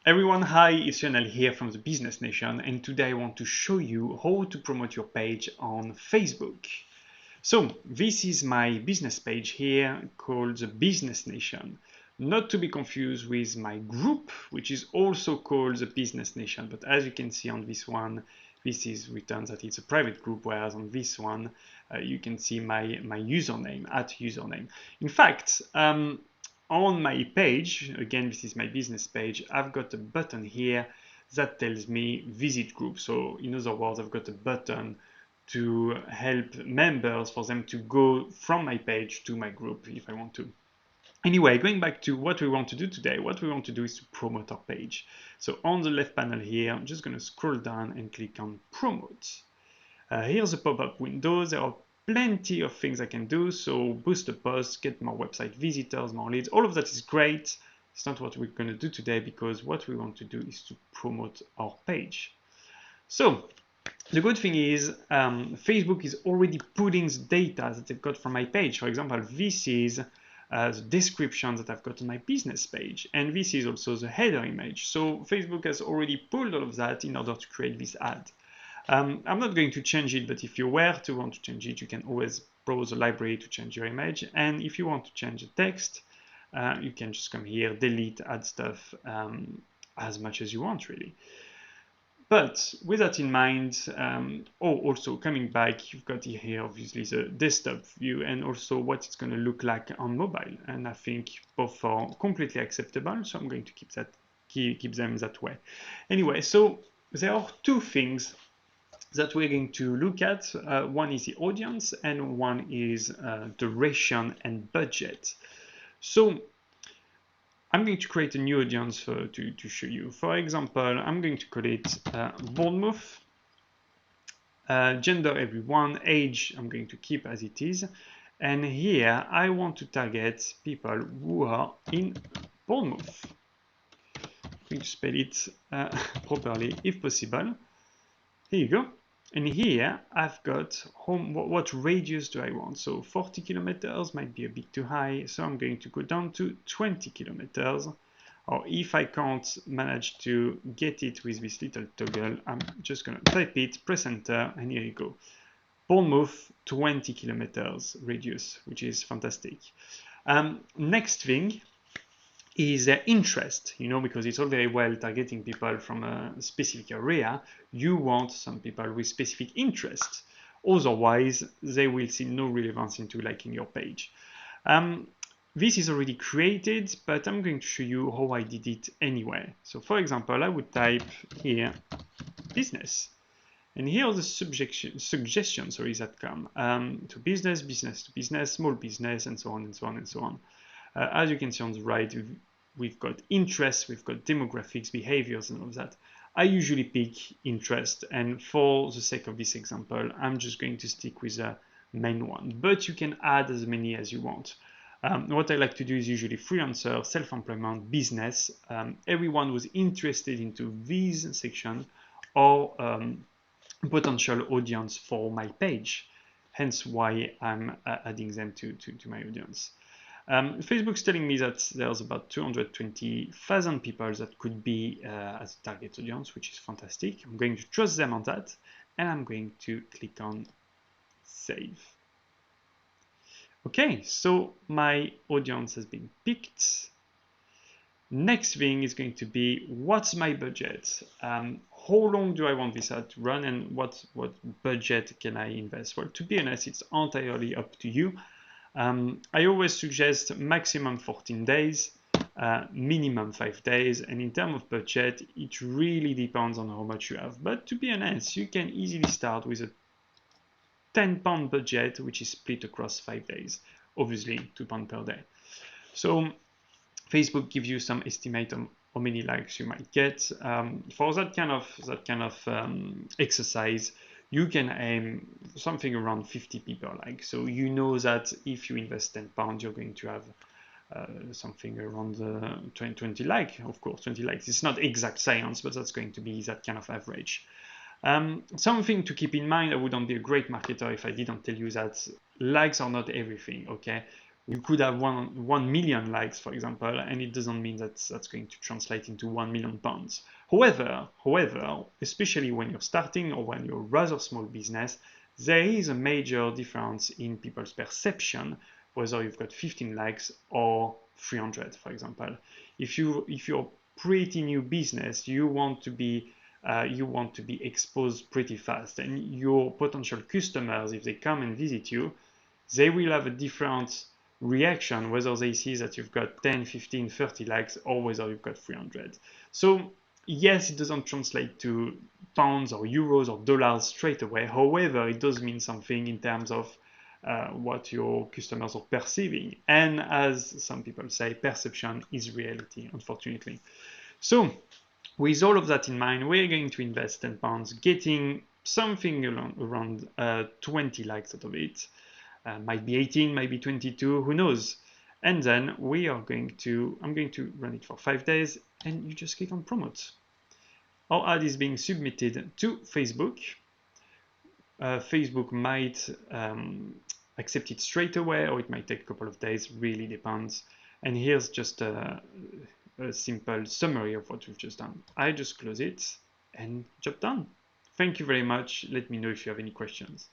Everyone, hi, it's Lionel here from the Business Nation, and today I want to show you how to promote your page on Facebook. So this is my business page here called the Business Nation. Not to be confused with my group, which is also called the Business Nation, but as you can see on this one, this is written that it's a private group, whereas on this one, you can see my username, @username. In fact, on my page, again, this is my business page, I've got a button here that tells me visit group. So in other words, I've got a button to help members for them to go from my page to my group if I want to. Anyway, going back to what we want to do today, what we want to do is to promote our page. So on the left panel here, I'm just going to scroll down and click on promote. Here's a pop-up window. There are plenty of things I can do. So boost a post, get more website visitors, more leads. All of that is great. It's not what we're going to do today because what we want to do is to promote our page. So the good thing is Facebook is already putting the data that they've got from my page. For example, this is the description that I've got on my business page. And this is also the header image. So Facebook has already pulled all of that in order to create this ad. I'm not going to change it, but if you were to want to change it, you can always browse the library to change your image. And if you want to change the text, you can just come here, delete, add stuff as much as you want, really. But with that in mind, also coming back, you've got here obviously the desktop view and also what it's going to look like on mobile. And I think both are completely acceptable, so I'm going to keep them that way. Anyway, so there are two things that we're going to look at. One is the audience and one is duration and budget. So I'm going to create a new audience to show you. For example, I'm going to call it Bournemouth. Gender everyone, age I'm going to keep as it is. And here I want to target people who are in Bournemouth. I'm going to spell it properly if possible. Here you go. And here I've got what radius do I want? So 40 kilometers might be a bit too high, so I'm going to go down to 20 kilometers. Or if I can't manage to get it with this little toggle, I'm just going to type it, press enter, and here you go. Bournemouth, 20 kilometers radius, which is fantastic. Next thing is their interest, because it's all very well targeting people from a specific area. You want some people with specific interests. Otherwise, they will see no relevance into liking your page. This is already created, but I'm going to show you how I did it anyway. So for example, I would type here business. And here are the suggestions that come to business, business to business, small business, and so on and so on and so on. As you can see on the right, we've got interests, we've got demographics, behaviors, and all of that. I usually pick interest, and for the sake of this example, I'm just going to stick with the main one. But you can add as many as you want. What I like to do is usually freelancer, self-employment, business. Everyone who's interested into these sections or potential audience for my page. Hence why I'm adding them to my audience. Facebook's telling me that there's about 220,000 people that could be as a target audience, which is fantastic. I'm going to trust them on that, and I'm going to click on save. Okay, so my audience has been picked. Next thing is going to be, what's my budget? How long do I want this ad to run, and what budget can I invest? Well, to be honest, it's entirely up to you. I always suggest maximum 14 days, minimum 5 days, and in terms of budget, it really depends on how much you have. But to be honest, you can easily start with a £10 budget, which is split across 5 days, obviously £2 per day. So Facebook gives you some estimate on how many likes you might get. For that kind of exercise, you can aim something around 50 people like. So you know that if you invest £10, you're going to have something around 20 likes. Of course, 20 likes. It's not exact science, but that's going to be that kind of average. Something to keep in mind, I wouldn't be a great marketer if I didn't tell you that likes are not everything, okay? You could have 1 million likes, for example, and it doesn't mean that that's going to translate into 1 million pounds. However, especially when you're starting or when you're a rather small business, there is a major difference in people's perception, whether you've got 15 likes or 300, for example. If you're pretty new business, you want to be exposed pretty fast, and your potential customers, if they come and visit you, they will have a different reaction whether they see that you've got 10, 15, 30 likes or whether you've got 300. So yes, it doesn't translate to pounds or euros or dollars straight away. However, it does mean something in terms of what your customers are perceiving. And as some people say, perception is reality, unfortunately. So with all of that in mind, we're going to invest £10, getting something around 20 likes out of it. Might be 18, might be 22, who knows? And then I'm going to run it for 5 days, and you just click on promote. Our ad is being submitted to Facebook. Facebook might accept it straight away, or it might take a couple of days, really depends. And here's just a simple summary of what we've just done. I just close it and job done. Thank you very much. Let me know if you have any questions.